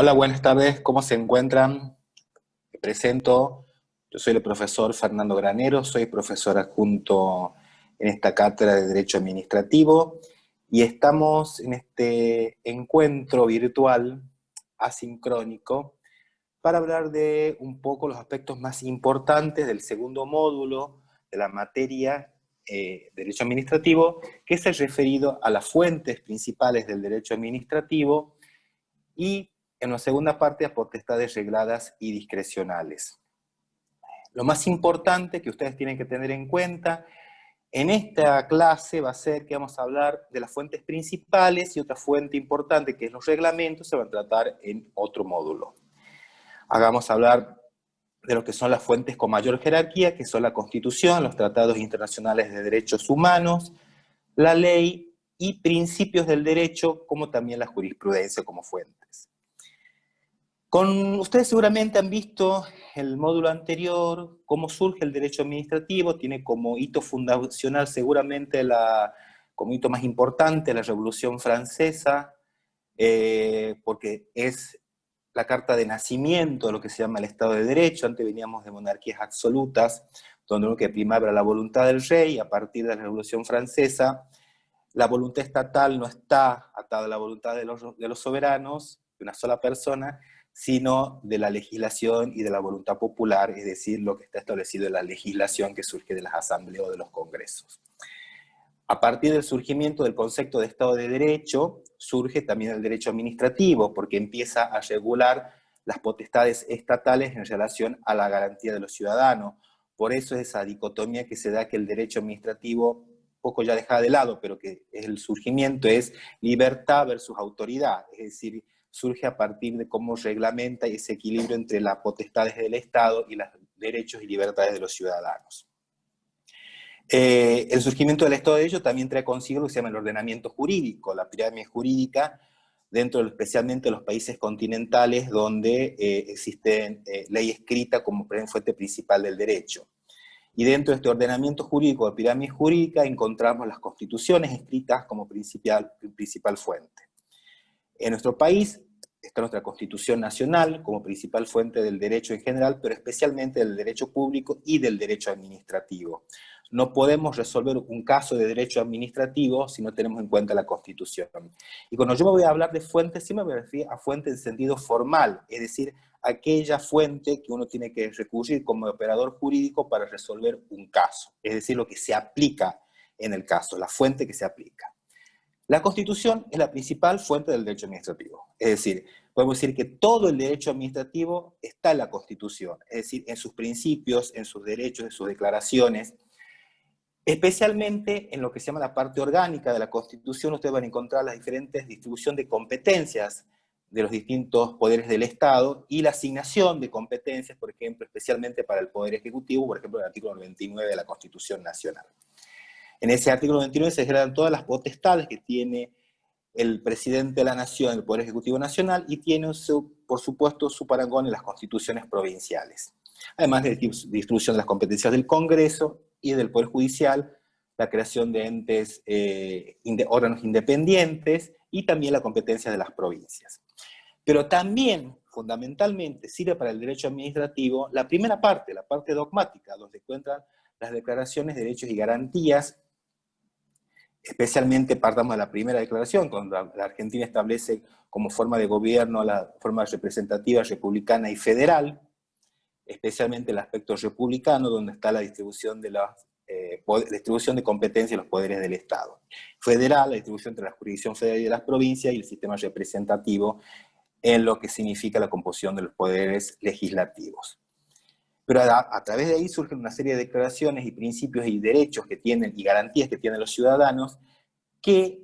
Hola, buenas tardes, ¿cómo se encuentran? Me presento, yo soy el profesor Fernando Granero, soy profesor adjunto en esta cátedra de Derecho Administrativo y estamos en este encuentro virtual asincrónico para hablar de un poco los aspectos más importantes del segundo módulo de la materia Derecho Administrativo, que es el referido a las fuentes principales del derecho administrativo y en la segunda parte a potestades regladas y discrecionales. Lo más importante que ustedes tienen que tener en cuenta en esta clase va a ser que vamos a hablar de las fuentes principales y otra fuente importante que es los reglamentos se va a tratar en otro módulo. Vamos a hablar de lo que son las fuentes con mayor jerarquía, que son la Constitución, los tratados internacionales de derechos humanos, la ley y principios del derecho, como también la jurisprudencia como fuentes. Ustedes seguramente han visto el módulo anterior, cómo surge el derecho administrativo, tiene como hito fundacional seguramente como hito más importante la Revolución Francesa, porque es la carta de nacimiento de lo que se llama el Estado de Derecho. Antes veníamos de monarquías absolutas, donde lo que primaba era la voluntad del rey, y a partir de la Revolución Francesa, la voluntad estatal no está atada a la voluntad de los soberanos, de una sola persona, sino de la legislación y de la voluntad popular, es decir, lo que está establecido en la legislación que surge de las asambleas o de los congresos. A partir del surgimiento del concepto de Estado de Derecho, surge también el derecho administrativo, porque empieza a regular las potestades estatales en relación a la garantía de los ciudadanos. Por eso es esa dicotomía que se da, que el derecho administrativo poco ya deja de lado, pero que el surgimiento es libertad versus autoridad, es decir, surge a partir de cómo reglamenta ese equilibrio entre las potestades del Estado y los derechos y libertades de los ciudadanos. El surgimiento del Estado de Derecho también trae consigo lo que se llama el ordenamiento jurídico, la pirámide jurídica, dentro especialmente de los países continentales donde existe ley escrita como fuente principal del derecho. Y dentro de este ordenamiento jurídico de pirámide jurídica encontramos las constituciones escritas como principal fuente. En nuestro país está nuestra Constitución Nacional como principal fuente del derecho en general, pero especialmente del derecho público y del derecho administrativo. No podemos resolver un caso de derecho administrativo si no tenemos en cuenta la Constitución. Y cuando yo me voy a hablar de fuentes, sí me voy a referir a fuentes en sentido formal, es decir, aquella fuente que uno tiene que recurrir como operador jurídico para resolver un caso, es decir, lo que se aplica en el caso, la fuente que se aplica. La Constitución es la principal fuente del derecho administrativo. Es decir, podemos decir que todo el derecho administrativo está en la Constitución, es decir, en sus principios, en sus derechos, en sus declaraciones. Especialmente en lo que se llama la parte orgánica de la Constitución, ustedes van a encontrar las diferentes distribución de competencias de los distintos poderes del Estado y la asignación de competencias, por ejemplo, especialmente para el Poder Ejecutivo, por ejemplo, el artículo 99 de la Constitución Nacional. En ese artículo 29 se generan todas las potestades que tiene el presidente de la Nación, el Poder Ejecutivo Nacional, y tiene, por supuesto, su parangón en las constituciones provinciales. Además de la distribución de las competencias del Congreso y del Poder Judicial, la creación de entes, órganos independientes, y también la competencia de las provincias. Pero también, fundamentalmente, sirve para el derecho administrativo la primera parte, la parte dogmática, donde encuentran las declaraciones de derechos y garantías. Especialmente partamos de la primera declaración, cuando la Argentina establece como forma de gobierno la forma representativa, republicana y federal, especialmente el aspecto republicano, donde está la distribución de competencias de los poderes del Estado. Federal, la distribución entre la jurisdicción federal y de las provincias, y el sistema representativo en lo que significa la composición de los poderes legislativos. Pero a través de ahí surgen una serie de declaraciones y principios y derechos que tienen y garantías que tienen los ciudadanos que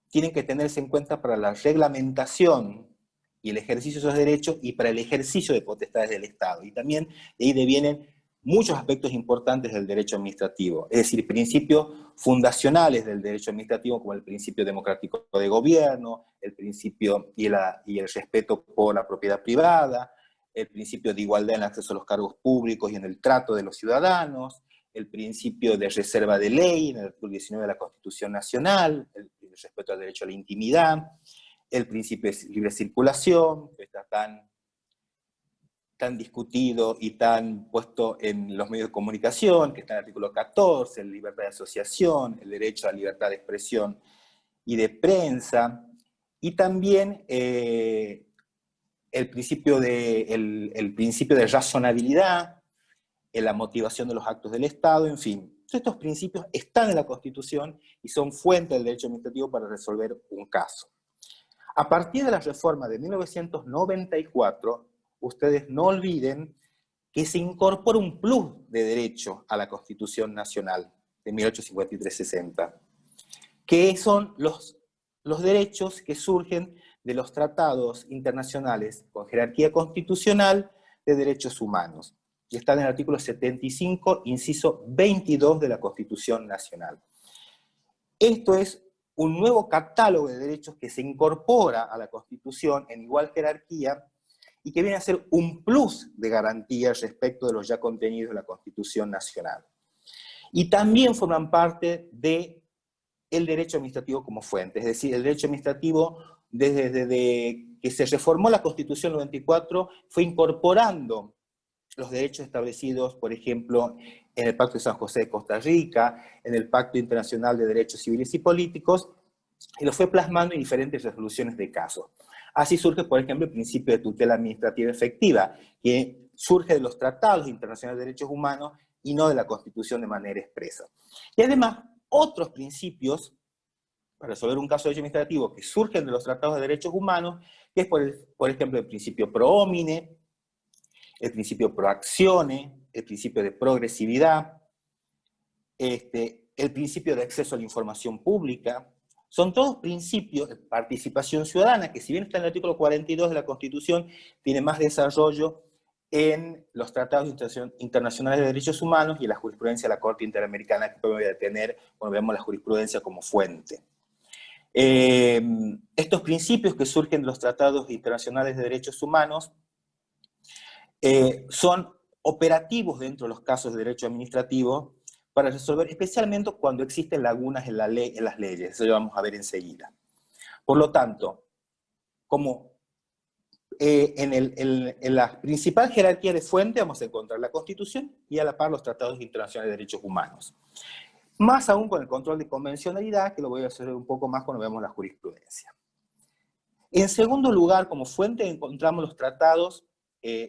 tienen que tenerse en cuenta para la reglamentación y el ejercicio de esos derechos y para el ejercicio de potestades del Estado. Y también de ahí devienen muchos aspectos importantes del derecho administrativo, es decir, principios fundacionales del derecho administrativo como el principio democrático de gobierno, el principio y el respeto por la propiedad privada, el principio de igualdad en el acceso a los cargos públicos y en el trato de los ciudadanos, el principio de reserva de ley en el artículo 19 de la Constitución Nacional, el respeto al derecho a la intimidad, el principio de libre circulación, que está tan discutido y tan puesto en los medios de comunicación, que está en el artículo 14, la libertad de asociación, el derecho a la libertad de expresión y de prensa, y también el principio de razonabilidad, en la motivación de los actos del Estado, en fin. Estos principios están en la Constitución y son fuente del derecho administrativo para resolver un caso. A partir de la reforma de 1994, ustedes no olviden que se incorpora un plus de derecho a la Constitución Nacional de 1853-60, que son los derechos que surgen de los tratados internacionales con jerarquía constitucional de derechos humanos, y está en el artículo 75, inciso 22 de la Constitución Nacional. Esto es un nuevo catálogo de derechos que se incorpora a la Constitución en igual jerarquía y que viene a ser un plus de garantía respecto de los ya contenidos de la Constitución Nacional. Y también forman parte del derecho administrativo como fuente, es decir, el derecho administrativo desde que se reformó la Constitución 94 fue incorporando los derechos establecidos, por ejemplo, en el Pacto de San José de Costa Rica, en el Pacto Internacional de Derechos Civiles y Políticos, y lo fue plasmando en diferentes resoluciones de casos. Así surge, por ejemplo, el principio de tutela administrativa efectiva, que surge de los tratados internacionales de derechos humanos y no de la Constitución de manera expresa. Y además, otros principios para resolver un caso de derecho administrativo que surgen de los tratados de derechos humanos, que es, por ejemplo, el principio pro homine, el principio pro actione, el principio de progresividad, el principio de acceso a la información pública. Son todos principios de participación ciudadana que, si bien está en el artículo 42 de la Constitución, tiene más desarrollo en los tratados internacionales de derechos humanos y en la jurisprudencia de la Corte Interamericana, que voy a tener cuando veamos la jurisprudencia como fuente. Estos principios que surgen de los tratados internacionales de derechos humanos son operativos dentro de los casos de derecho administrativo para resolver, especialmente cuando existen lagunas en las leyes. Eso lo vamos a ver enseguida. Por lo tanto, como en la principal jerarquía de fuente vamos a encontrar la Constitución y a la par los tratados internacionales de derechos humanos. Más aún con el control de convencionalidad, que lo voy a hacer un poco más cuando veamos la jurisprudencia. En segundo lugar, como fuente encontramos los tratados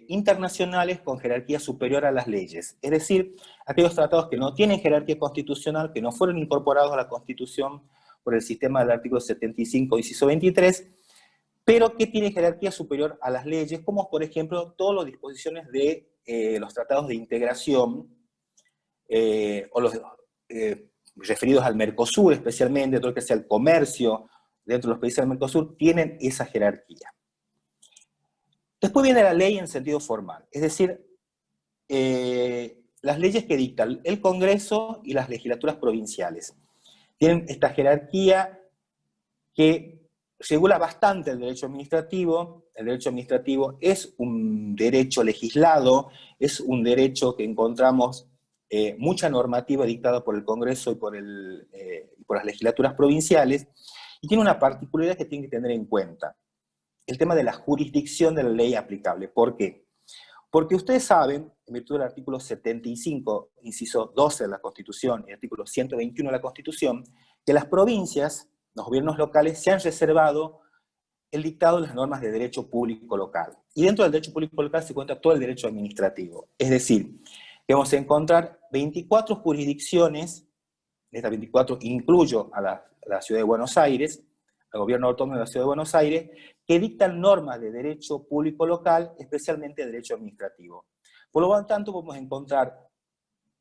internacionales con jerarquía superior a las leyes, es decir, aquellos tratados que no tienen jerarquía constitucional, que no fueron incorporados a la Constitución por el sistema del artículo 75, inciso 23, pero que tienen jerarquía superior a las leyes, como por ejemplo todas las disposiciones de los tratados de integración, o los referidos al Mercosur especialmente, todo lo que sea el comercio dentro de los países del Mercosur, tienen esa jerarquía. Después viene la ley en sentido formal, es decir, las leyes que dictan el Congreso y las legislaturas provinciales. Tienen esta jerarquía que regula bastante el derecho administrativo. El derecho administrativo es un derecho legislado, es un derecho que encontramos mucha normativa dictada por el Congreso y por las legislaturas provinciales, y tiene una particularidad que tienen que tener en cuenta. El tema de la jurisdicción de la ley aplicable. ¿Por qué? Porque ustedes saben, en virtud del artículo 75, inciso 12 de la Constitución, y el artículo 121 de la Constitución, que las provincias, los gobiernos locales, se han reservado el dictado de las normas de derecho público local. Y dentro del derecho público local se cuenta todo el derecho administrativo. Es decir, que vamos a encontrar 24 jurisdicciones, de estas 24 incluyo a la Ciudad de Buenos Aires, al gobierno autónomo de la Ciudad de Buenos Aires, que dictan normas de derecho público local, especialmente de derecho administrativo. Por lo tanto, podemos encontrar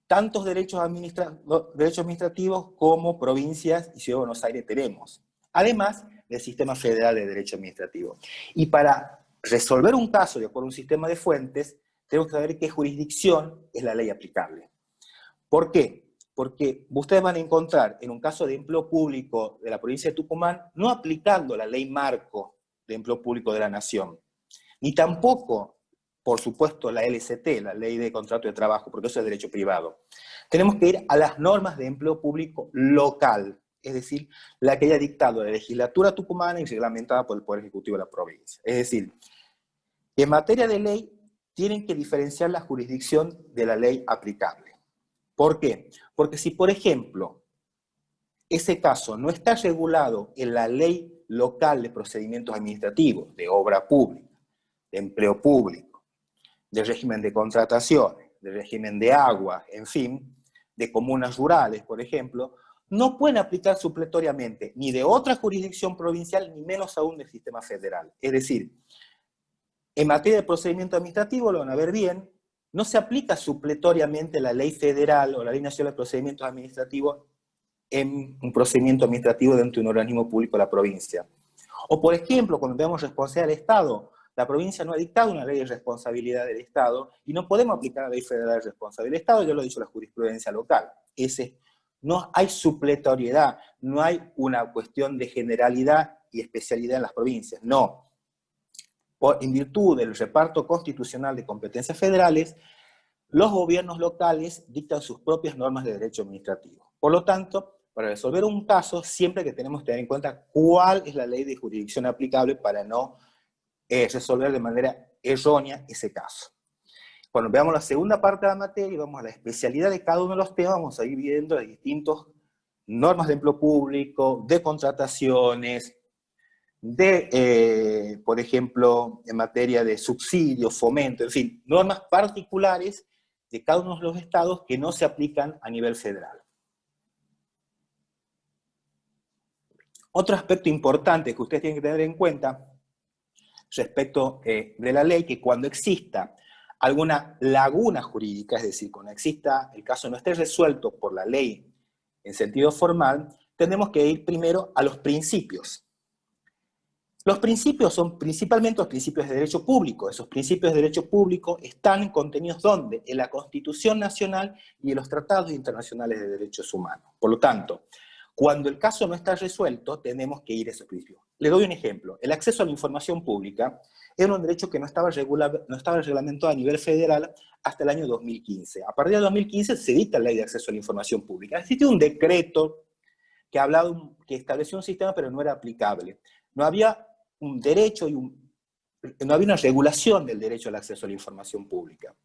tantos derechos administrativos como provincias y Ciudad de Buenos Aires tenemos, además del sistema federal de derecho administrativo. Y para resolver un caso de acuerdo a un sistema de fuentes, tenemos que saber qué jurisdicción es la ley aplicable. ¿Por qué? Porque ustedes van a encontrar en un caso de empleo público de la provincia de Tucumán, no aplicando la ley marco de empleo público de la nación, ni tampoco, por supuesto, la LCT, la ley de contrato de trabajo, porque eso es derecho privado. Tenemos que ir a las normas de empleo público local, es decir, la que haya dictado la legislatura tucumana y reglamentada por el Poder Ejecutivo de la provincia. Es decir, en materia de ley tienen que diferenciar la jurisdicción de la ley aplicable. ¿Por qué? Porque si, por ejemplo, ese caso no está regulado en la ley local de procedimientos administrativos, de obra pública, de empleo público, de régimen de contrataciones, de régimen de agua, en fin, de comunas rurales, por ejemplo, no pueden aplicar supletoriamente ni de otra jurisdicción provincial, ni menos aún del sistema federal. Es decir, en materia de procedimiento administrativo, lo van a ver bien, no se aplica supletoriamente la ley federal o la ley nacional de procedimientos administrativos en un procedimiento administrativo dentro de un organismo público de la provincia. O por ejemplo, cuando vemos responsabilidad del Estado, la provincia no ha dictado una ley de responsabilidad del Estado y no podemos aplicar la ley federal de responsabilidad del Estado, ya lo ha dicho la jurisprudencia local. No hay supletoriedad, no hay una cuestión de generalidad y especialidad en las provincias, no. En virtud del reparto constitucional de competencias federales, los gobiernos locales dictan sus propias normas de derecho administrativo. Por lo tanto, para resolver un caso, siempre que tenemos que tener en cuenta cuál es la ley de jurisdicción aplicable para no resolver de manera errónea ese caso. Cuando veamos la segunda parte de la materia y vamos a la especialidad de cada uno de los temas, vamos a ir viendo las distintas normas de empleo público, de contrataciones, de, por ejemplo, en materia de subsidio, fomento, en fin, normas particulares de cada uno de los estados que no se aplican a nivel federal. Otro aspecto importante que ustedes tienen que tener en cuenta respecto de la ley, que cuando exista alguna laguna jurídica, es decir, cuando exista, el caso no esté resuelto por la ley en sentido formal, tenemos que ir primero a los principios. Los principios son principalmente los principios de derecho público. Esos principios de derecho público están contenidos ¿dónde? En la Constitución Nacional y en los tratados internacionales de derechos humanos. Por lo tanto, cuando el caso no está resuelto, tenemos que ir a esos principios. Le doy un ejemplo. El acceso a la información pública era un derecho que no estaba reglamentado a nivel federal hasta el año 2015. A partir de 2015 se dicta la Ley de Acceso a la Información Pública. Existe un decreto que estableció un sistema, pero no era aplicable. No había un derecho y no había una regulación del derecho al acceso a la información pública.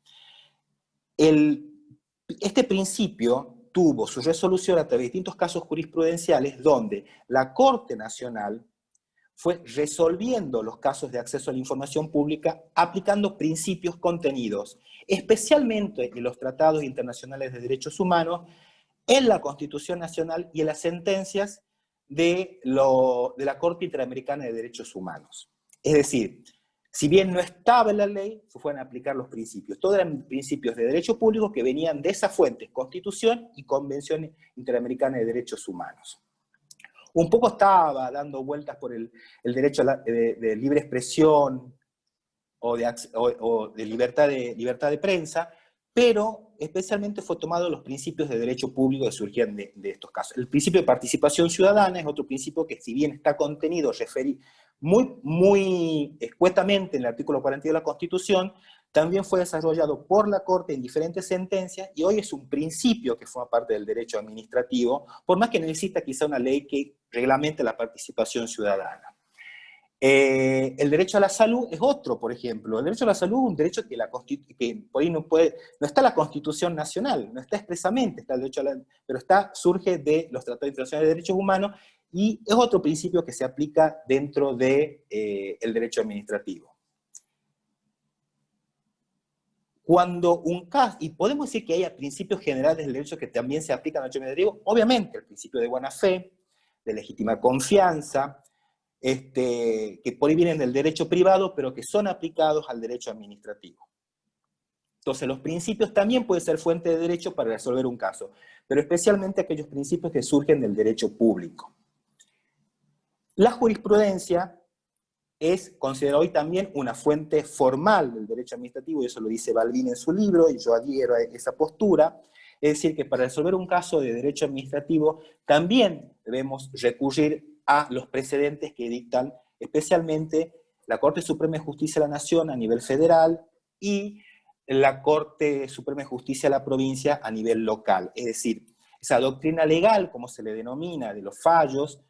Este principio tuvo su resolución a través de distintos casos jurisprudenciales donde la Corte Nacional fue resolviendo los casos de acceso a la información pública aplicando principios contenidos, especialmente en los tratados internacionales de derechos humanos, en la Constitución Nacional y en las sentencias de la Corte Interamericana de Derechos Humanos. Es decir, si bien no estaba en la ley, se fueron a aplicar los principios. Todos eran principios de derecho público que venían de esas fuentes, Constitución y Convención Interamericana de Derechos Humanos. Un poco estaba dando vueltas por el derecho de libre expresión o de libertad de prensa, pero especialmente fue tomado los principios de derecho público que surgían de estos casos. El principio de participación ciudadana es otro principio que, si bien está contenido, muy escuetamente en el artículo 42 de la Constitución, también fue desarrollado por la Corte en diferentes sentencias, y hoy es un principio que forma parte del derecho administrativo, por más que necesita quizá una ley que reglamente la participación ciudadana. El derecho a la salud es otro, por ejemplo. El derecho a la salud es un derecho que por ahí no está en la Constitución Nacional, no está expresamente, está el derecho pero surge de los tratados internacionales de derechos humanos, y es otro principio que se aplica dentro del derecho administrativo. Cuando un caso, y podemos decir que haya principios generales del derecho que también se aplican al derecho administrativo, obviamente el principio de buena fe, de legítima confianza, que por ahí vienen del derecho privado, pero que son aplicados al derecho administrativo. Entonces, los principios también pueden ser fuente de derecho para resolver un caso, pero especialmente aquellos principios que surgen del derecho público. La jurisprudencia es considerada hoy también una fuente formal del derecho administrativo, y eso lo dice Balbín en su libro, y yo adhiero a esa postura. Es decir, que para resolver un caso de derecho administrativo también debemos recurrir a los precedentes que dictan especialmente la Corte Suprema de Justicia de la Nación a nivel federal y la Corte Suprema de Justicia de la provincia a nivel local. Es decir, Esa doctrina legal, como se le denomina, de los fallos,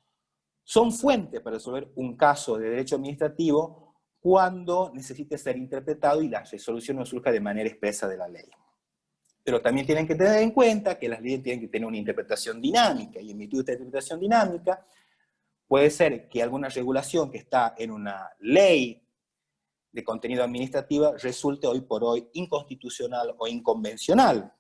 son fuentes para resolver un caso de derecho administrativo cuando necesite ser interpretado y la resolución no surja de manera expresa de la ley. Pero también tienen que tener en cuenta que las leyes tienen que tener una interpretación dinámica, y en virtud de esta interpretación dinámica, puede ser que alguna regulación que está en una ley de contenido administrativa resulte hoy por hoy inconstitucional o inconvencional.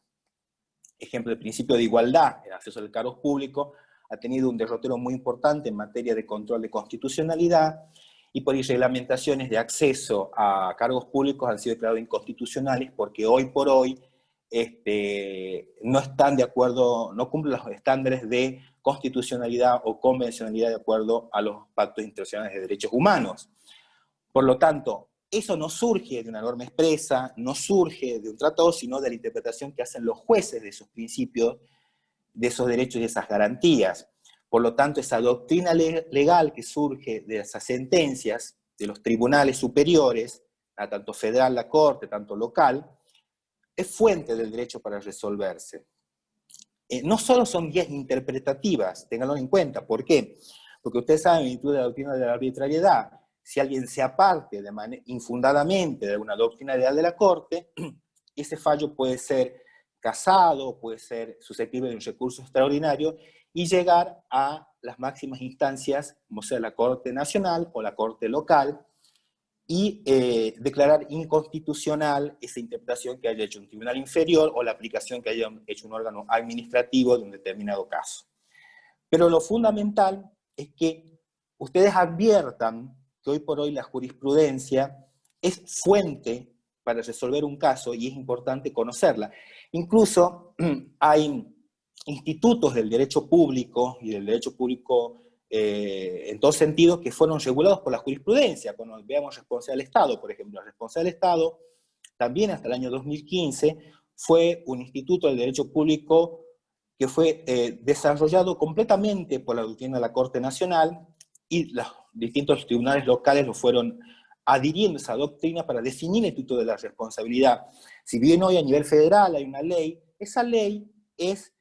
Ejemplo, el principio de igualdad, el acceso al cargo público, ha tenido un derrotero muy importante en materia de control de constitucionalidad, y por reglamentaciones de acceso a cargos públicos han sido declarados inconstitucionales porque hoy por hoy no están de acuerdo, no cumplen los estándares de constitucionalidad o convencionalidad de acuerdo a los pactos internacionales de derechos humanos. Por lo tanto, eso no surge de una norma expresa, no surge de un tratado, sino de la interpretación que hacen los jueces de esos principios, de esos derechos y esas garantías. Por lo tanto, esa doctrina legal que surge de esas sentencias de los tribunales superiores, tanto federal, la Corte, tanto local, es fuente del derecho para resolverse. No solo son guías interpretativas, ténganlo en cuenta. ¿Por qué? Porque ustedes saben, en virtud de la doctrina de la arbitrariedad, si alguien se aparte de manera infundadamente de una doctrina legal de la Corte, ese fallo puede ser casado, puede ser susceptible de un recurso extraordinario y llegar a las máximas instancias, como sea la Corte Nacional o la Corte Local, y declarar inconstitucional esa interpretación que haya hecho un tribunal inferior o la aplicación que haya hecho un órgano administrativo de un determinado caso. Pero lo fundamental es que ustedes adviertan que hoy por hoy la jurisprudencia es fuente para resolver un caso y es importante conocerla. Incluso hay institutos del derecho público y del derecho público en todos sentidos que fueron regulados por la jurisprudencia. Cuando veamos responsabilidad del Estado, por ejemplo, la responsabilidad del Estado, también hasta el año 2015, fue un instituto del derecho público que fue desarrollado completamente por la doctrina de la Corte Nacional, y los distintos tribunales locales lo fueron adhiriendo a esa doctrina para definir el instituto de la responsabilidad. Si bien hoy a nivel federal hay una ley, esa ley es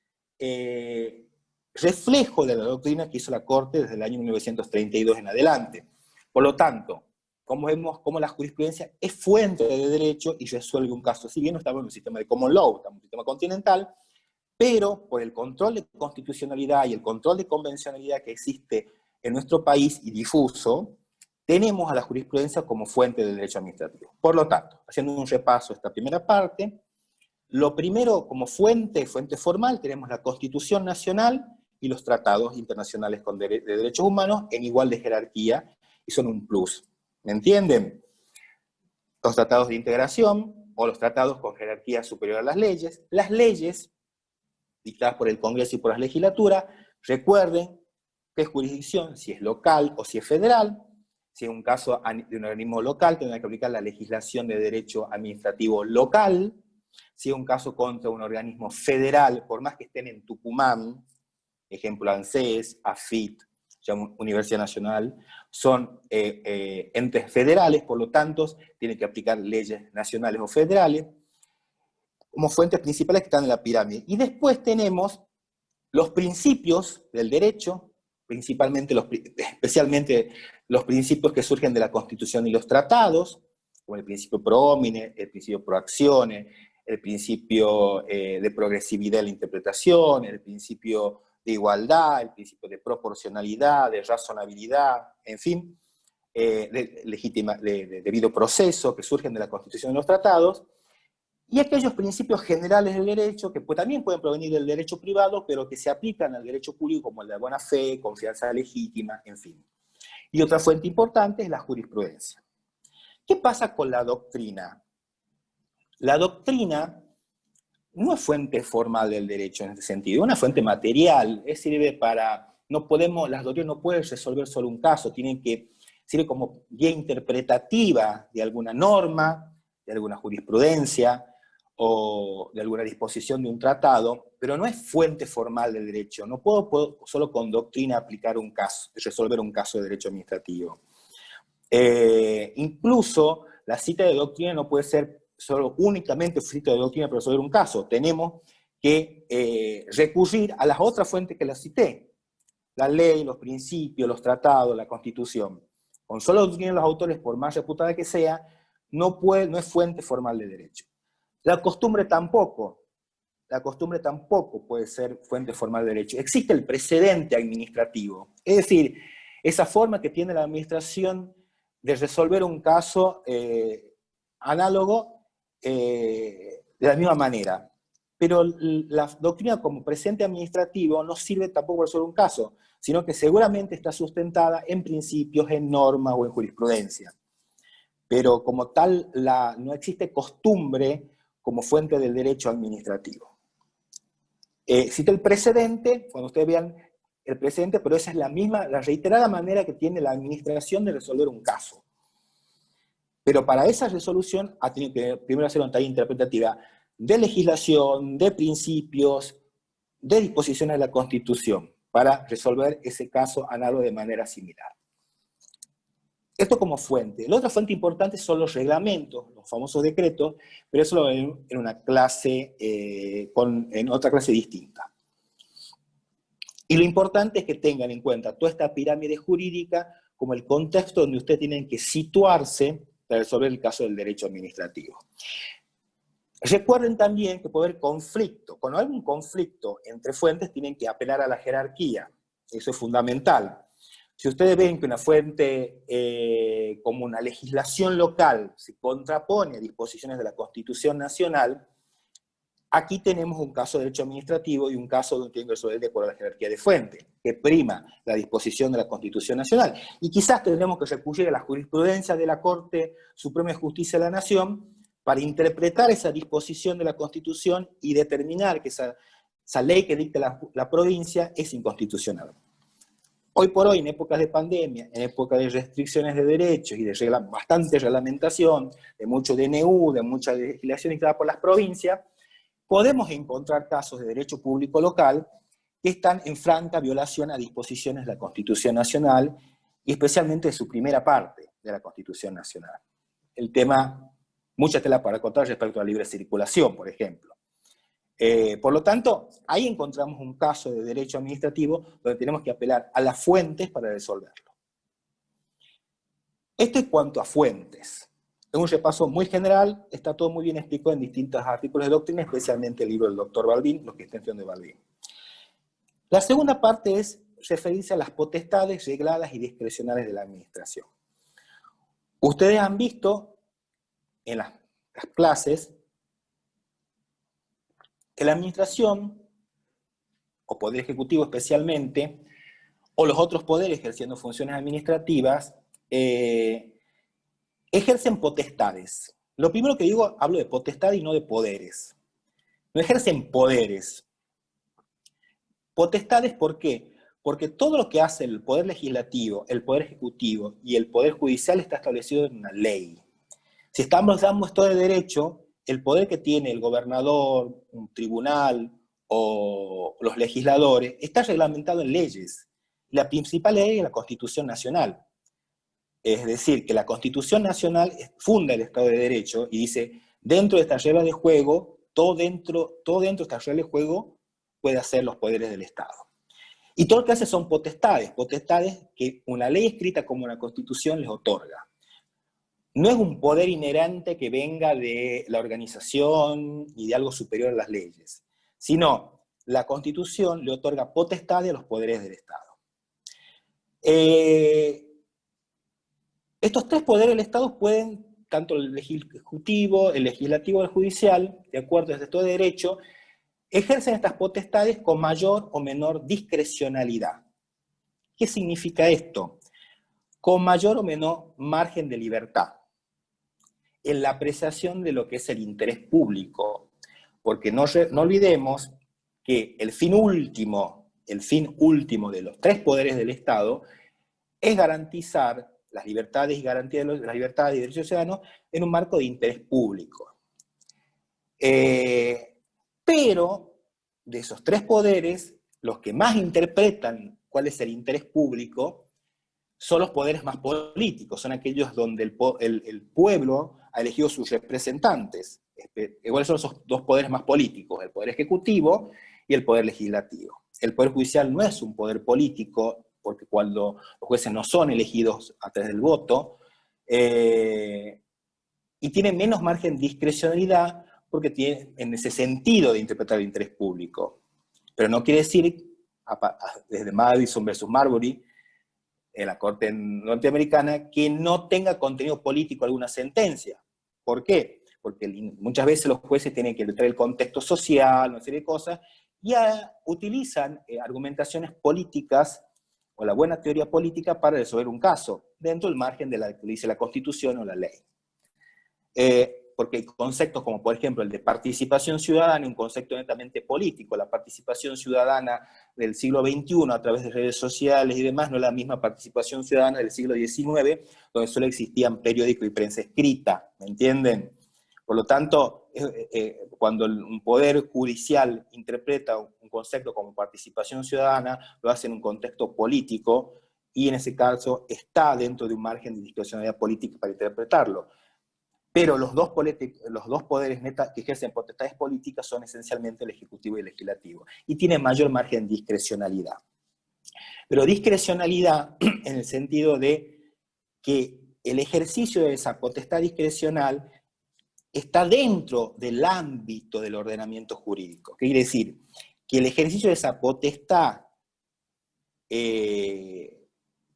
reflejo de la doctrina que hizo la Corte desde el año 1932 en adelante. Por lo tanto, como vemos, como la jurisprudencia es fuente de derecho y resuelve un caso. Si bien no estamos en un sistema de common law, estamos en un sistema continental, pero por el control de constitucionalidad y el control de convencionalidad que existe en nuestro país y difuso, tenemos a la jurisprudencia como fuente de derecho administrativo. Por lo tanto, haciendo un repaso a esta primera parte, lo primero, como fuente formal, tenemos la Constitución Nacional y los tratados internacionales de derechos humanos en igual de jerarquía, y son un plus. ¿Me entienden? Los tratados de integración, o los tratados con jerarquía superior a las leyes dictadas por el Congreso y por la legislatura, recuerden que es jurisdicción, si es local o si es federal. Si es un caso de un organismo local, tendrá que aplicar la legislación de derecho administrativo local. Si es un caso contra un organismo federal, por más que estén en Tucumán, ejemplo ANSES, AFIT, Universidad Nacional, son entes federales, por lo tanto, tienen que aplicar leyes nacionales o federales, como fuentes principales que están en la pirámide. Y después tenemos los principios del derecho, especialmente los principios que surgen de la Constitución y los tratados, como el principio pro homine, el principio pro actione, el principio de progresividad en la interpretación, el principio de igualdad, el principio de proporcionalidad, de razonabilidad, en fin, de debido proceso que surgen de la Constitución y los tratados, y aquellos principios generales del derecho que también pueden provenir del derecho privado, pero que se aplican al derecho público, como el de buena fe, confianza legítima, en fin. Y otra fuente importante es la jurisprudencia. ¿Qué pasa con la doctrina? La doctrina no es fuente formal del derecho en este sentido, es una fuente material, sirve para, las doctrinas no pueden resolver solo un caso, sirve como guía interpretativa de alguna norma, de alguna jurisprudencia, o de alguna disposición de un tratado, pero no es fuente formal del derecho. No puedo solo con doctrina aplicar un caso, resolver un caso de derecho administrativo. Incluso la cita de doctrina no puede ser solo únicamente cita de doctrina para resolver un caso. Tenemos que recurrir a las otras fuentes que las cité, la ley, los principios, los tratados, la Constitución. Con solo doctrina de los autores, por más reputada que sea, no es fuente formal de derecho. La costumbre tampoco puede ser fuente formal de derecho. Existe el precedente administrativo, es decir, esa forma que tiene la administración de resolver un caso análogo de la misma manera. Pero la doctrina como precedente administrativo no sirve tampoco para resolver un caso, sino que seguramente está sustentada en principios, en normas o en jurisprudencia. Pero como tal, no existe costumbre como fuente del derecho administrativo. Cito el precedente, cuando ustedes vean el precedente, pero esa es la reiterada manera que tiene la administración de resolver un caso. Pero para esa resolución ha tenido que primero hacer una tarea interpretativa de legislación, de principios, de disposiciones de la Constitución, para resolver ese caso análogo de manera similar. Esto como fuente. La otra fuente importante son los reglamentos, los famosos decretos, pero eso lo ven en una clase, en otra clase distinta. Y lo importante es que tengan en cuenta toda esta pirámide jurídica como el contexto donde ustedes tienen que situarse para resolver el caso del derecho administrativo. Recuerden también que puede haber conflicto. Cuando hay un conflicto entre fuentes, tienen que apelar a la jerarquía. Eso es fundamental. Si ustedes ven que una fuente como una legislación local se contrapone a disposiciones de la Constitución Nacional, aquí tenemos un caso de derecho administrativo y un caso donde tienen que resolver de acuerdo a la jerarquía de fuente, que prima la disposición de la Constitución Nacional. Y quizás tendremos que recurrir a la jurisprudencia de la Corte Suprema de Justicia de la Nación para interpretar esa disposición de la Constitución y determinar que esa ley que dicta la provincia es inconstitucional. Hoy por hoy, en épocas de pandemia, en épocas de restricciones de derechos y de bastante reglamentación, de mucho DNU, de mucha legislación dictada por las provincias, podemos encontrar casos de derecho público local que están en franca violación a disposiciones de la Constitución Nacional y especialmente de su primera parte de la Constitución Nacional. El tema, mucha tela para contar respecto a la libre circulación, por ejemplo. Por lo tanto, ahí encontramos un caso de derecho administrativo donde tenemos que apelar a las fuentes para resolverlo. Esto en cuanto a fuentes. En un repaso muy general, está todo muy bien explicado en distintos artículos de doctrina, especialmente el libro del doctor Balbín, los que extensión de Balbín. La segunda parte es referirse a las potestades regladas y discrecionales de la administración. Ustedes han visto en las clases que la administración, o poder ejecutivo especialmente, o los otros poderes ejerciendo funciones administrativas, ejercen potestades. Lo primero que digo, hablo de potestad y no de poderes. No ejercen poderes. Potestades, ¿por qué? Porque todo lo que hace el poder legislativo, el poder ejecutivo y el poder judicial está establecido en una ley. Si estamos dando esto de derecho, el poder que tiene el gobernador, un tribunal o los legisladores está reglamentado en leyes. La principal ley es la Constitución Nacional. Es decir, que la Constitución Nacional funda el Estado de Derecho y dice, dentro de esta regla de juego, todo dentro de esta regla de juego puede hacer los poderes del Estado. Y todo lo que hace son potestades que una ley escrita como una Constitución les otorga. No es un poder inherente que venga de la organización y de algo superior a las leyes, sino la Constitución le otorga potestades a los poderes del Estado. Estos tres poderes del Estado pueden, tanto el ejecutivo, el legislativo y el judicial, de acuerdo a esto de derecho, ejercen estas potestades con mayor o menor discrecionalidad. ¿Qué significa esto? Con mayor o menor margen de libertad en la apreciación de lo que es el interés público, porque no olvidemos que el fin último de los tres poderes del Estado es garantizar las libertades y garantías de las libertades y derechos ciudadanos en un marco de interés público. Pero de esos tres poderes, los que más interpretan cuál es el interés público son los poderes más políticos, son aquellos donde el pueblo ha elegido sus representantes. ¿Cuáles son esos dos poderes más políticos? El poder ejecutivo y el poder legislativo. El poder judicial no es un poder político, porque cuando los jueces no son elegidos a través del voto, y tiene menos margen de discrecionalidad, porque tiene en ese sentido de interpretar el interés público. Pero no quiere decir, desde Madison versus Marbury, en la Corte norteamericana, que no tenga contenido político alguna sentencia. ¿Por qué? Porque muchas veces los jueces tienen que traer el contexto social, una serie de cosas, y utilizan argumentaciones políticas, o la buena teoría política, para resolver un caso, dentro del margen de lo que dice la Constitución o la ley. Porque hay conceptos como, por ejemplo, el de participación ciudadana, un concepto netamente político. La participación ciudadana del siglo XXI a través de redes sociales y demás no es la misma participación ciudadana del siglo XIX, donde solo existían periódicos y prensa escrita, ¿me entienden? Por lo tanto, cuando un poder judicial interpreta un concepto como participación ciudadana, lo hace en un contexto político, y en ese caso está dentro de un margen de discrecionalidad política para interpretarlo. Pero los dos poderes que ejercen potestades políticas son esencialmente el Ejecutivo y el Legislativo, y tienen mayor margen de discrecionalidad. Pero discrecionalidad en el sentido de que el ejercicio de esa potestad discrecional está dentro del ámbito del ordenamiento jurídico. ¿Qué quiere decir? Que el ejercicio de esa potestad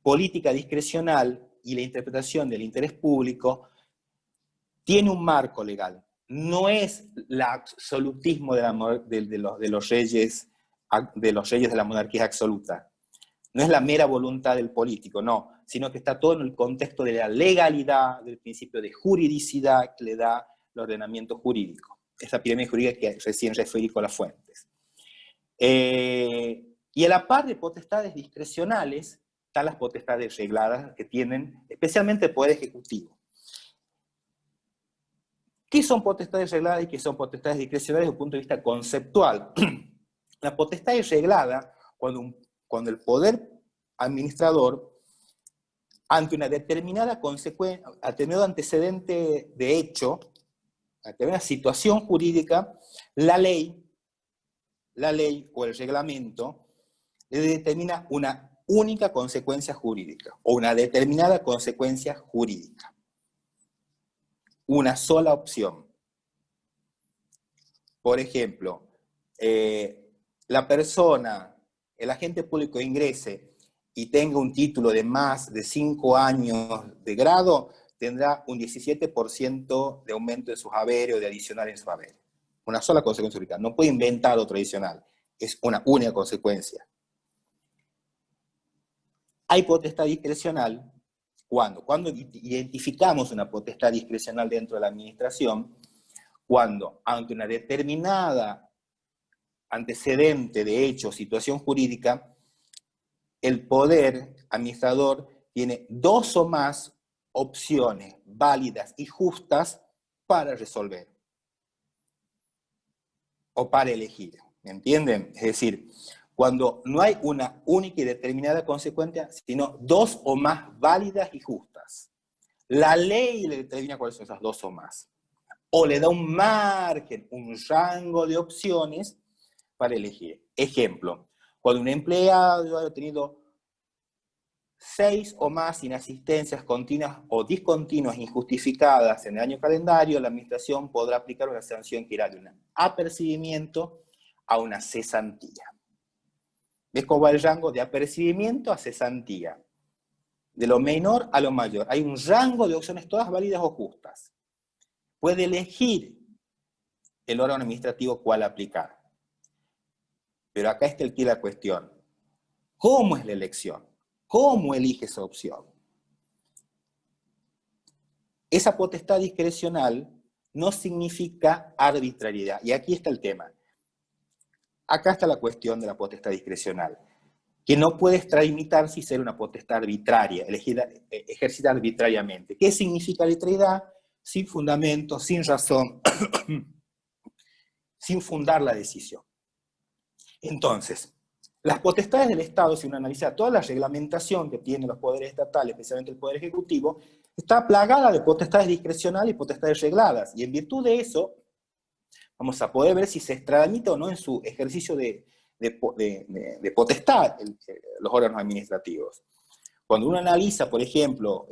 política discrecional y la interpretación del interés público tiene un marco legal. No es el absolutismo de los reyes de la monarquía absoluta. No es la mera voluntad del político, no, sino que está todo en el contexto de la legalidad, del principio de juridicidad que le da el ordenamiento jurídico. Esa pirámide jurídica que recién referí con las fuentes. Y a la par de potestades discrecionales, están las potestades regladas que tienen especialmente el Poder Ejecutivo. ¿Qué son potestades regladas y qué son potestades discrecionales desde el punto de vista conceptual? La potestad es reglada cuando el poder administrador, ante una determinada consecuencia, determinado antecedente de hecho, ante una situación jurídica, la ley o el reglamento le determina una única consecuencia jurídica, o una determinada consecuencia jurídica. Una sola opción. Por ejemplo, la persona, el agente público ingrese y tenga un título de más de 5 años de grado, tendrá un 17% de aumento de sus haberes o de adicional en sus haberes. Una sola consecuencia jurídica. No puede inventar otro adicional. Es una única consecuencia. Hay potestad discrecional. Cuando identificamos una potestad discrecional dentro de la administración, cuando ante una determinada antecedente de hecho o situación jurídica, el poder administrador tiene 2 o más opciones válidas y justas para resolver o para elegir, ¿me entienden? Es decir, cuando no hay una única y determinada consecuencia, sino 2 o más válidas y justas. La ley le determina cuáles son esas 2 o más. O le da un margen, un rango de opciones para elegir. Ejemplo, cuando un empleado ha tenido 6 o más inasistencias continuas o discontinuas injustificadas en el año calendario, la administración podrá aplicar una sanción que irá de un apercibimiento a una cesantía. ¿Ves cómo va el rango de apercibimiento a cesantía? De lo menor a lo mayor. Hay un rango de opciones todas válidas o justas. Puede elegir el órgano administrativo cuál aplicar. Pero acá está el quid de la cuestión. ¿Cómo es la elección? ¿Cómo elige esa opción? Esa potestad discrecional no significa arbitrariedad. Y aquí está el tema. Acá está la cuestión de la potestad discrecional, que no puede extralimitar si ser una potestad arbitraria, ejercida arbitrariamente. ¿Qué significa arbitrariedad? Sin fundamento, sin razón, sin fundar la decisión. Entonces, las potestades del Estado, si uno analiza toda la reglamentación que tienen los poderes estatales, especialmente el Poder Ejecutivo, está plagada de potestades discrecionales y potestades regladas. Y en virtud de eso, Vamos a poder ver si se extradita o no en su ejercicio de potestad los órganos administrativos. Cuando uno analiza, por ejemplo,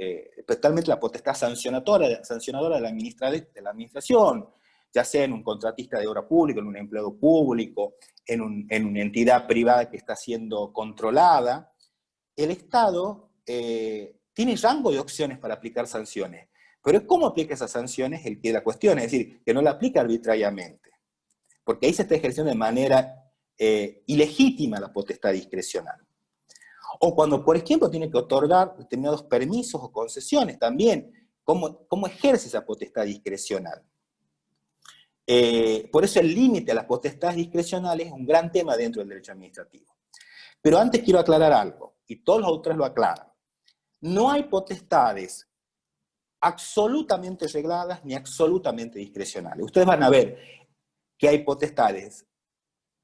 totalmente la potestad sancionadora de la administración, ya sea en un contratista de obra pública, en un empleado público, en una entidad privada que está siendo controlada, el Estado tiene rango de opciones para aplicar sanciones. Pero cómo aplica esas sanciones el que la cuestión, es decir, que no la aplica arbitrariamente. Porque ahí se está ejerciendo de manera ilegítima la potestad discrecional. O cuando, por ejemplo, tiene que otorgar determinados permisos o concesiones también, ¿cómo ejerce esa potestad discrecional? Por eso el límite a las potestades discrecionales es un gran tema dentro del derecho administrativo. Pero antes quiero aclarar algo, y todos los autores lo aclaran. No hay potestades absolutamente regladas ni absolutamente discrecionales. Ustedes van a ver que hay potestades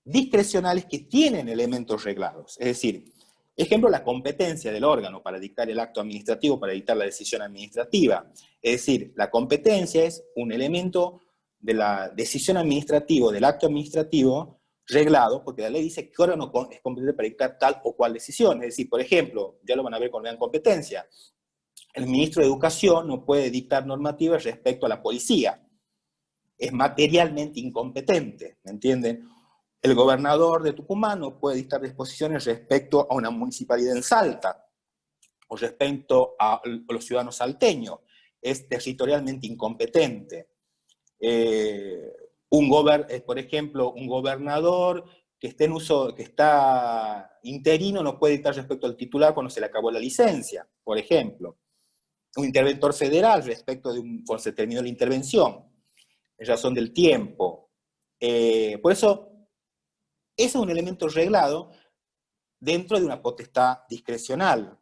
discrecionales que tienen elementos reglados. Es decir, ejemplo, la competencia del órgano para dictar el acto administrativo, para dictar la decisión administrativa. Es decir, la competencia es un elemento de la decisión administrativa, del acto administrativo, reglado, porque la ley dice que órgano es competente para dictar tal o cual decisión. Es decir, por ejemplo, ya lo van a ver cuando vean competencia, el ministro de Educación no puede dictar normativas respecto a la policía. Es materialmente incompetente, ¿me entienden? El gobernador de Tucumán no puede dictar disposiciones respecto a una municipalidad en Salta, o respecto a los ciudadanos salteños. Es territorialmente incompetente. Por ejemplo, un gobernador que está interino no puede dictar respecto al titular cuando se le acabó la licencia, por ejemplo. Un interventor federal respecto de cuando se terminó la intervención, en razón del tiempo. Por eso, ese es un elemento reglado dentro de una potestad discrecional.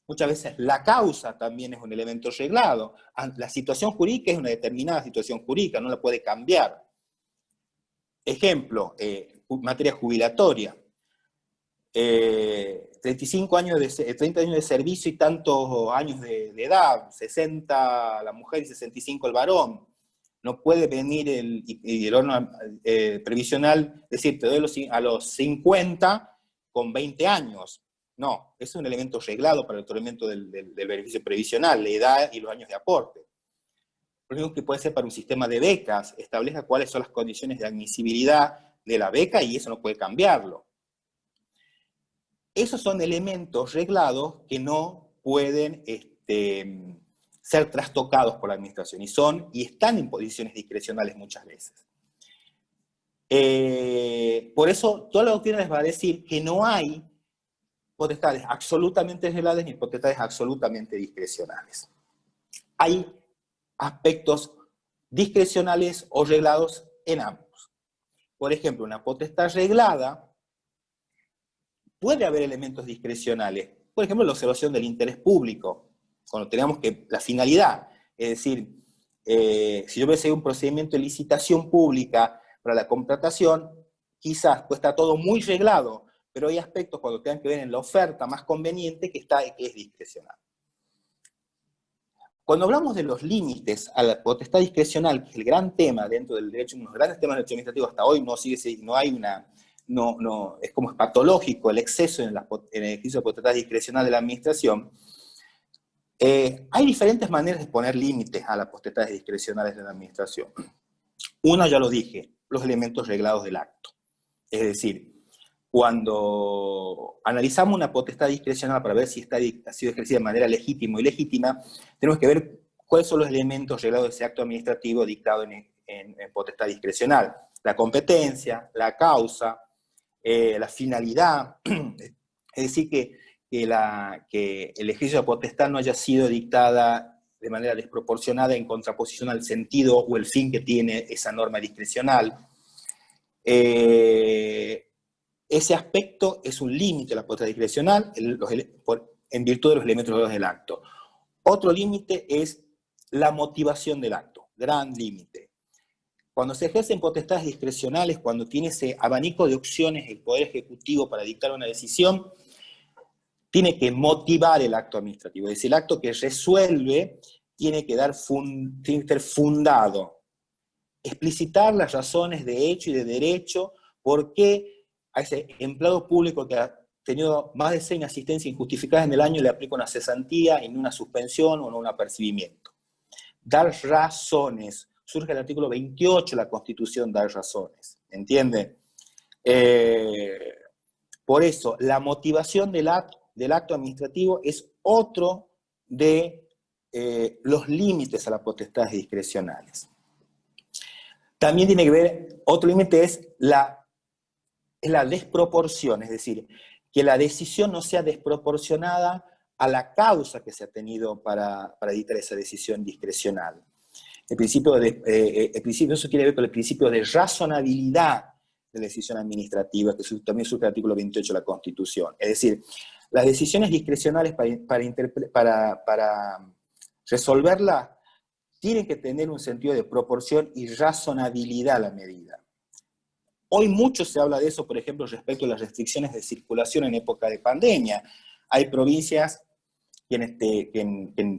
Muchas veces la causa también es un elemento reglado. La situación jurídica es una determinada situación jurídica, no la puede cambiar. Ejemplo, materia jubilatoria. 30 años de servicio y tantos años de edad, 60 la mujer y 65 el varón. No puede venir el órgano previsional, decir, te doy a los 50 con 20 años. No, es un elemento reglado para el otorgamiento del beneficio previsional, la edad y los años de aporte. Lo mismo que puede ser para un sistema de becas, establezca cuáles son las condiciones de admisibilidad de la beca y eso no puede cambiarlo. Esos son elementos reglados que no pueden ser trastocados por la administración y están en posiciones discrecionales muchas veces. Por eso, toda la doctrina les va a decir que no hay potestades absolutamente regladas ni potestades absolutamente discrecionales. Hay aspectos discrecionales o reglados en ambos. Por ejemplo, una potestad reglada puede haber elementos discrecionales. Por ejemplo, la observación del interés público, cuando tenemos que la finalidad, es decir, si yo voy a hacer un procedimiento de licitación pública para la contratación, quizás pues está todo muy reglado, pero hay aspectos cuando tengan que ver en la oferta más conveniente que es discrecional. Cuando hablamos de los límites a la potestad discrecional, que es el gran tema dentro del derecho, uno de los grandes temas del derecho administrativo hasta hoy, es como es patológico el exceso en el ejercicio de potestad discrecional de la administración. Hay diferentes maneras de poner límites a las potestades discrecionales de la administración. Una, ya lo dije, los elementos reglados del acto. Es decir, cuando analizamos una potestad discrecional para ver si ha sido ejercida de manera legítima o ilegítima, tenemos que ver cuáles son los elementos reglados de ese acto administrativo dictado en potestad discrecional. La competencia, la causa, la finalidad, es decir, que el ejercicio de potestad no haya sido dictada de manera desproporcionada en contraposición al sentido o el fin que tiene esa norma discrecional. Ese aspecto es un límite a la potestad discrecional en virtud de los elementos del acto. Otro límite es la motivación del acto, gran límite. Cuando se ejercen potestades discrecionales, cuando tiene ese abanico de opciones el Poder Ejecutivo para dictar una decisión, tiene que motivar el acto administrativo. Es decir, el acto que resuelve tiene que ser fundado explicitar las razones de hecho y de derecho, por qué a ese empleado público que ha tenido más de 6 inasistencias injustificadas en el año le aplica una cesantía y no una suspensión o no un apercibimiento. Dar razones. Surge el artículo 28 de la Constitución, dar razones. ¿Entienden? Por eso, la motivación del acto administrativo es otro de los límites a las potestades discrecionales. También tiene que ver, otro límite es la desproporción, es decir, que la decisión no sea desproporcionada a la causa que se ha tenido para dictar esa decisión discrecional. El principio, eso tiene que ver con el principio de razonabilidad de la decisión administrativa, que también surge el artículo 28 de la Constitución. Es decir, las decisiones discrecionales para resolverla tienen que tener un sentido de proporción y razonabilidad a la medida. Hoy mucho se habla de eso, por ejemplo, respecto a las restricciones de circulación en época de pandemia. Hay provincias que,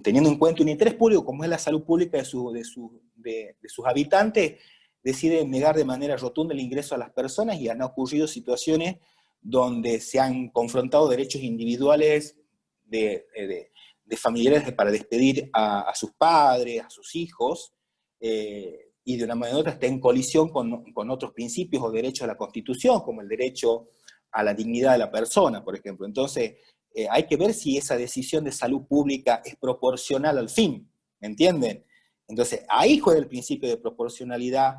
teniendo en cuenta un interés público, como es la salud pública de sus habitantes, deciden negar de manera rotunda el ingreso a las personas, y han ocurrido situaciones donde se han confrontado derechos individuales de familiares para despedir a sus padres, a sus hijos, y de una manera u otra está en colisión con otros principios o derechos de la Constitución, como el derecho a la dignidad de la persona, por ejemplo. Entonces, hay que ver si esa decisión de salud pública es proporcional al fin, ¿me entienden? Entonces, ahí juega el principio de proporcionalidad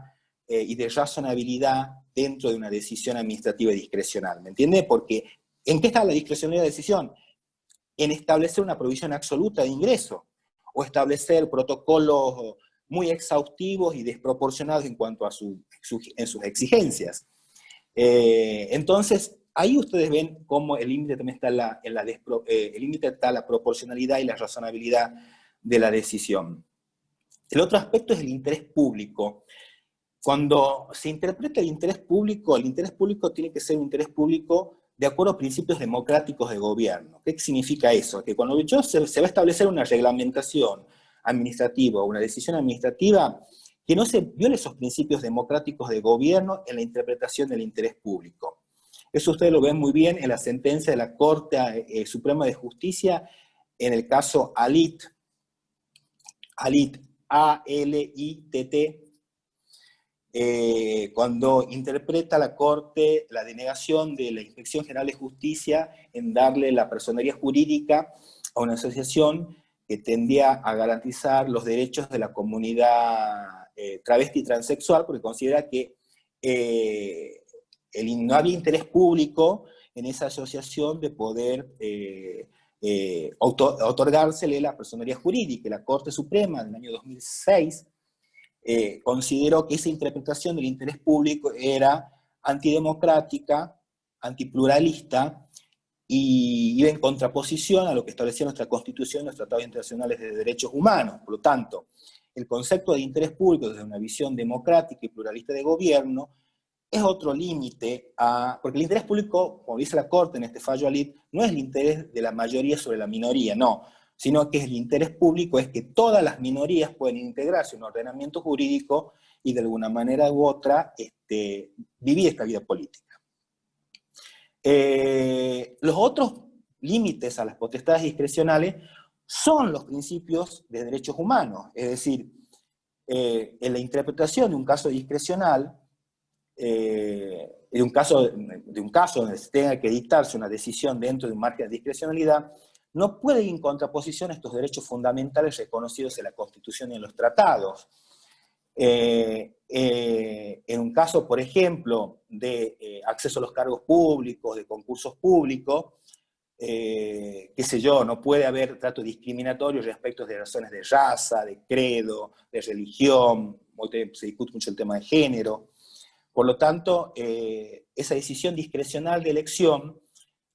y de razonabilidad dentro de una decisión administrativa y discrecional, ¿me entiende? Porque, ¿en qué está la discrecionalidad de decisión? En establecer una provisión absoluta de ingreso, o establecer protocolos muy exhaustivos y desproporcionados en cuanto a sus exigencias. Entonces, ahí ustedes ven cómo el límite también está el límite está la proporcionalidad y la razonabilidad de la decisión. El otro aspecto es el interés público. Cuando se interpreta el interés público tiene que ser un interés público de acuerdo a principios democráticos de gobierno. ¿Qué significa eso? Que cuando se va a establecer una reglamentación administrativa o una decisión administrativa, que no se violen esos principios democráticos de gobierno en la interpretación del interés público. Eso ustedes lo ven muy bien en la sentencia de la Corte Suprema de Justicia en el caso Alitt, A-L-I-T-T, cuando interpreta la Corte la denegación de la Inspección General de Justicia en darle la personería jurídica a una asociación que tendía a garantizar los derechos de la comunidad travesti y transexual, porque considera que no había interés público en esa asociación de poder otorgársele la personería jurídica. La Corte Suprema del año 2006 consideró que esa interpretación del interés público era antidemocrática, antipluralista, y iba en contraposición a lo que establecía nuestra Constitución y los tratados internacionales de derechos humanos. Por lo tanto, el concepto de interés público desde una visión democrática y pluralista de gobierno es otro límite, porque el interés público, como dice la Corte en este fallo Alitt, no es el interés de la mayoría sobre la minoría, no, sino que el interés público es que todas las minorías pueden integrarse en un ordenamiento jurídico y de alguna manera u otra vivir esta vida política. Los otros límites a las potestades discrecionales son los principios de derechos humanos, es decir, en la interpretación de un caso discrecional, de un caso donde se tenga que dictarse una decisión dentro de un margen de discrecionalidad, no puede ir en contraposición a estos derechos fundamentales reconocidos en la Constitución y en los tratados. En un caso, por ejemplo, de acceso a los cargos públicos, de concursos públicos, qué sé yo, no puede haber trato discriminatorio respecto de razones de raza, de credo, de religión, hoy se discute mucho el tema de género. Por lo tanto, esa decisión discrecional de elección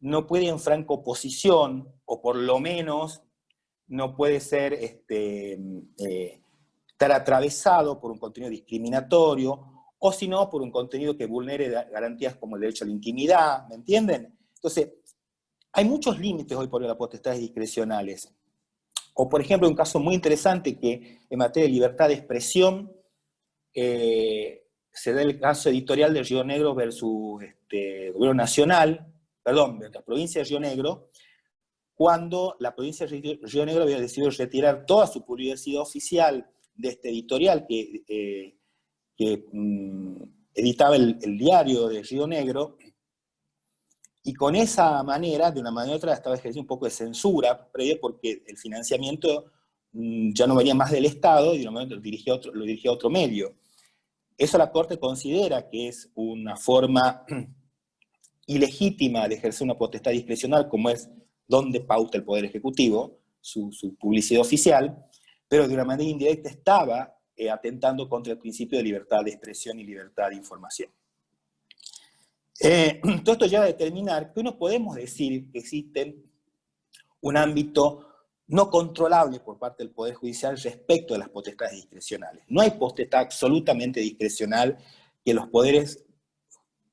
no puede ir en franca oposición, o por lo menos no puede ser estar atravesado por un contenido discriminatorio, o si no, por un contenido que vulnere garantías como el derecho a la intimidad, ¿me entienden? Entonces, hay muchos límites hoy por hoy a las potestades se da el caso editorial de Río Negro versus Gobierno Nacional, perdón, de la provincia de Río Negro, cuando la provincia de Río Negro había decidido retirar toda su publicidad oficial de este editorial que editaba el diario de Río Negro, y con esa manera, de una manera u otra, estaba ejerciendo un poco de censura previa porque el financiamiento ya no venía más del Estado y de una manera lo dirigía otro medio. Eso la Corte considera que es una forma ilegítima de ejercer una potestad discrecional, como es donde pauta el Poder Ejecutivo, su publicidad oficial, pero de una manera indirecta estaba atentando contra el principio de libertad de expresión y libertad de información. Todo esto lleva a determinar que no podemos decir que existe un ámbito no controlable por parte del Poder Judicial respecto de las potestades discrecionales. No hay potestad absolutamente discrecional que los poderes,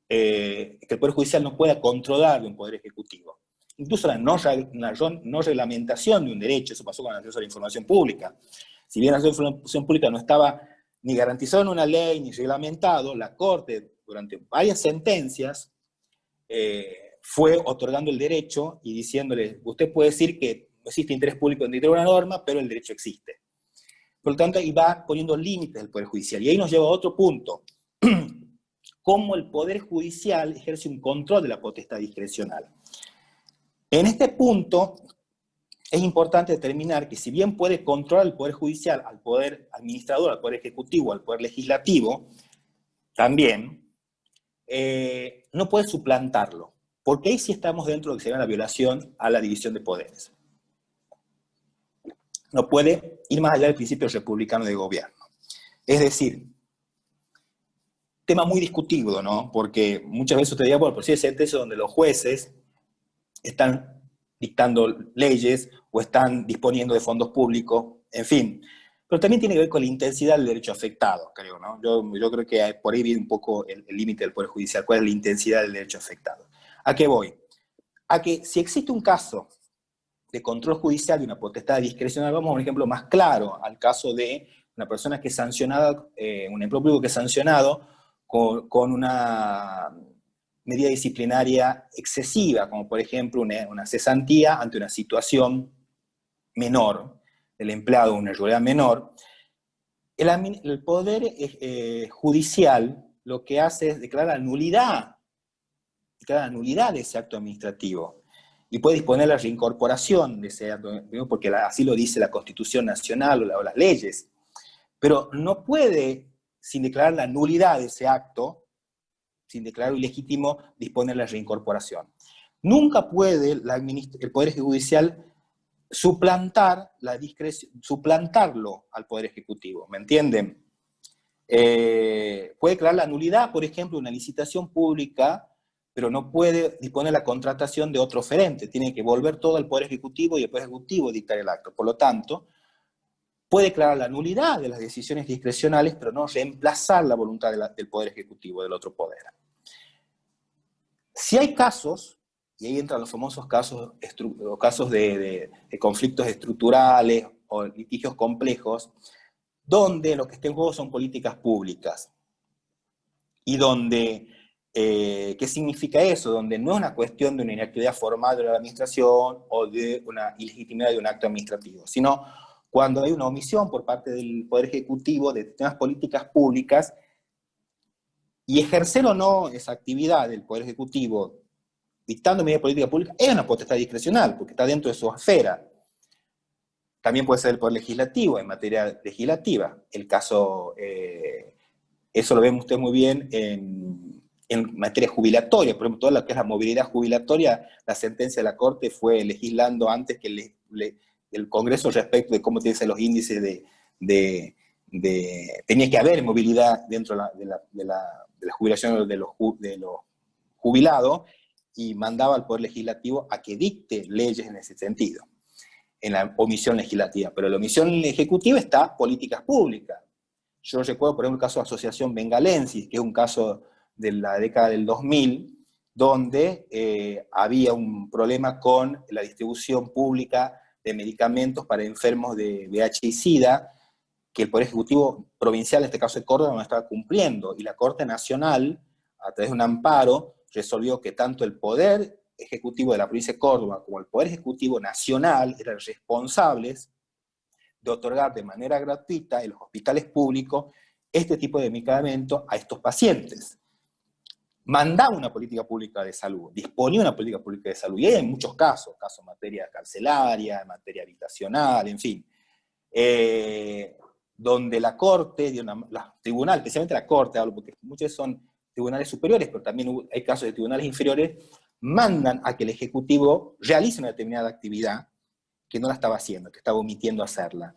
que el Poder Judicial no pueda controlar de un Poder Ejecutivo. Incluso la no reglamentación de un derecho, eso pasó con el acceso a la información pública. Si bien el acceso a la información pública no estaba ni garantizado en una ley, ni reglamentado, la Corte, durante varias sentencias, fue otorgando el derecho y diciéndole, usted puede decir que no existe interés público en dictar una norma, pero el derecho existe. Por lo tanto, ahí va poniendo límites del Poder Judicial. Y ahí nos lleva a otro punto. Cómo el Poder Judicial ejerce un control de la potestad discrecional. En este punto, es importante determinar que si bien puede controlar el Poder Judicial al Poder Administrador, al Poder Ejecutivo, al Poder Legislativo, también no puede suplantarlo, porque ahí sí estamos dentro de lo que se llama la violación a la división de poderes. No puede ir más allá del principio republicano de gobierno. Es decir, tema muy discutido, ¿no? Porque muchas veces usted diga, bueno, por si hay sentencias donde los jueces están dictando leyes o están disponiendo de fondos públicos, en fin. Pero también tiene que ver con la intensidad del derecho afectado, creo, ¿no? Yo creo que por ahí viene un poco el límite del Poder Judicial, cuál es la intensidad del derecho afectado. ¿A qué voy? A que si existe un caso de control judicial de una potestad discrecional, vamos a un ejemplo más claro, al caso de una persona que es sancionada, un empleo público que es sancionado con una medida disciplinaria excesiva, como por ejemplo una cesantía ante una situación menor del empleado, una irregularidad menor. El Poder Judicial lo que hace es declarar nulidad de ese acto administrativo y puede disponer la reincorporación de ese acto, porque así lo dice la Constitución Nacional o las leyes, pero no puede, sin declarar la nulidad de ese acto, sin declarar ilegítimo, disponer la reincorporación. Nunca puede el Poder Judicial suplantarlo al Poder Ejecutivo, ¿me entienden? Puede declarar la nulidad, por ejemplo, una licitación pública, pero no puede disponer la contratación de otro oferente, tiene que volver todo al Poder Ejecutivo y el Poder Ejecutivo dictar el acto. Por lo tanto, puede declarar la nulidad de las decisiones discrecionales, pero no reemplazar la voluntad del Poder Ejecutivo, del otro poder. Si hay casos, y ahí entran los famosos casos de conflictos estructurales o litigios complejos, donde lo que está en juego son políticas públicas, y donde, ¿qué significa eso? Donde no es una cuestión de una inactividad formal de la administración o de una ilegitimidad de un acto administrativo, sino cuando hay una omisión por parte del Poder Ejecutivo de temas políticas públicas, y ejercer o no esa actividad del Poder Ejecutivo dictando medidas de política pública es una potestad discrecional, porque está dentro de su esfera. También puede ser el Poder Legislativo en materia legislativa. El caso, eso lo ven ustedes muy bien en materia jubilatoria. Por ejemplo, toda lo que es la movilidad jubilatoria, la sentencia de la Corte fue legislando antes que el Congreso respecto de cómo tienen que ser los índices tenía que haber movilidad dentro de la jubilación de los jubilados, y mandaba al Poder Legislativo a que dicte leyes en ese sentido, en la omisión legislativa. Pero en la omisión ejecutiva está políticas públicas. Yo recuerdo, por ejemplo, el caso de Asociación Bengalensis, que es un caso de la década del 2000, donde había un problema con la distribución pública de medicamentos para enfermos de VIH y SIDA, que el Poder Ejecutivo provincial, en este caso de Córdoba, no estaba cumpliendo, y la Corte Nacional, a través de un amparo, resolvió que tanto el Poder Ejecutivo de la provincia de Córdoba como el Poder Ejecutivo Nacional eran responsables de otorgar de manera gratuita en los hospitales públicos este tipo de medicamentos a estos pacientes. Mandaba una política pública de salud, disponía una política pública de salud, y hay en muchos casos en materia carcelaria, en materia habitacional, en fin, donde la Corte, los tribunales, especialmente la Corte, hablo porque muchos son tribunales superiores, pero también hay casos de tribunales inferiores, mandan a que el Ejecutivo realice una determinada actividad que no la estaba haciendo, que estaba omitiendo hacerla.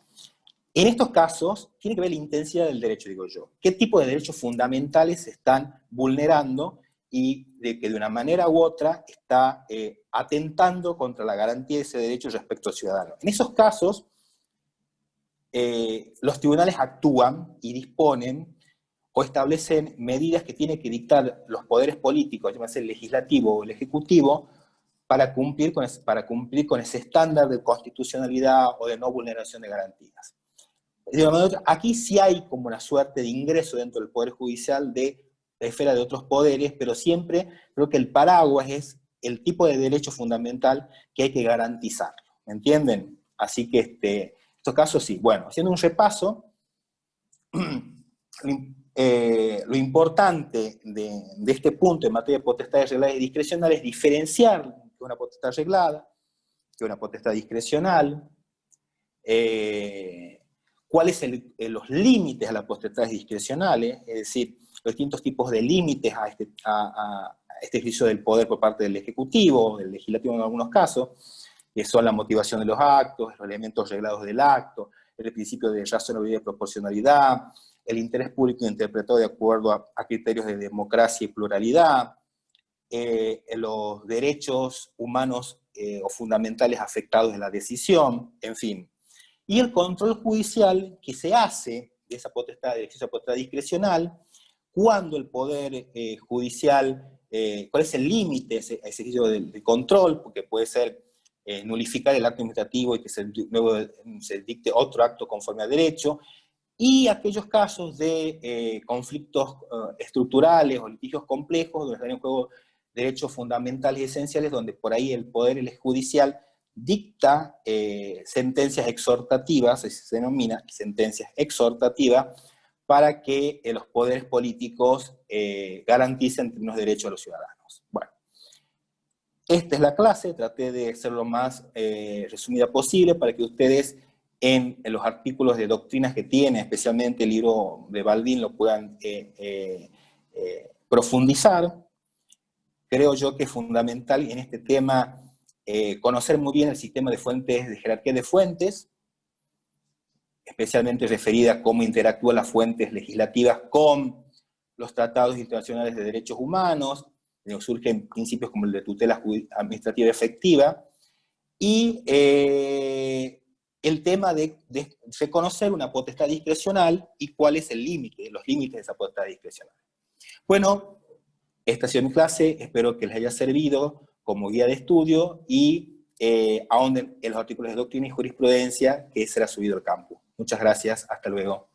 En estos casos, tiene que ver la intensidad del derecho, digo yo. ¿Qué tipo de derechos fundamentales se están vulnerando y de que de una manera u otra está atentando contra la garantía de ese derecho respecto al ciudadano? En esos casos, los tribunales actúan y disponen o establecen medidas que tienen que dictar los poderes políticos, llámese el legislativo o el ejecutivo, para cumplir con ese estándar de constitucionalidad o de no vulneración de garantías. Aquí sí hay como una suerte de ingreso dentro del Poder Judicial de la esfera de otros poderes, pero siempre creo que el paraguas es el tipo de derecho fundamental que hay que garantizar, ¿me entienden? Así que estos casos sí. Bueno, haciendo un repaso, lo importante de este punto en materia de potestades regladas y discrecionales es diferenciar una potestad reglada de una potestad discrecional, cuáles son los límites a las potestades discrecionales, es decir, los distintos tipos de límites a este ejercicio del poder por parte del Ejecutivo, del Legislativo en algunos casos, que son la motivación de los actos, los elementos reglados del acto, el principio de razonabilidad y proporcionalidad, el interés público interpretado de acuerdo a criterios de democracia y pluralidad, los derechos humanos o fundamentales afectados de la decisión, en fin. Y el control judicial que se hace de esa potestad discrecional, cuando el Poder Judicial, cuál es el límite a ese ejercicio de control, porque puede ser nulificar el acto administrativo y que luego se dicte otro acto conforme a derecho, y aquellos casos de conflictos estructurales o litigios complejos, donde están en juego derechos fundamentales y esenciales, donde por ahí el Poder Judicial dicta sentencias exhortativas, se denomina sentencias exhortativas, para que los poderes políticos garanticen los derechos a los ciudadanos. Bueno, esta es la clase, traté de ser lo más resumida posible para que ustedes en los artículos de doctrinas que tiene, especialmente el libro de Baldín, lo puedan profundizar. Creo yo que es fundamental en este tema conocer muy bien el sistema de fuentes, de jerarquía de fuentes, especialmente referida a cómo interactúan las fuentes legislativas con los tratados internacionales de derechos humanos, surgen principios como el de tutela administrativa efectiva, y el tema de reconocer una potestad discrecional y cuál es el límite, los límites de esa potestad discrecional. Bueno, esta ha sido mi clase, espero que les haya servido como guía de estudio y ahonden en los artículos de doctrina y jurisprudencia que será subido al campus. Muchas gracias, hasta luego.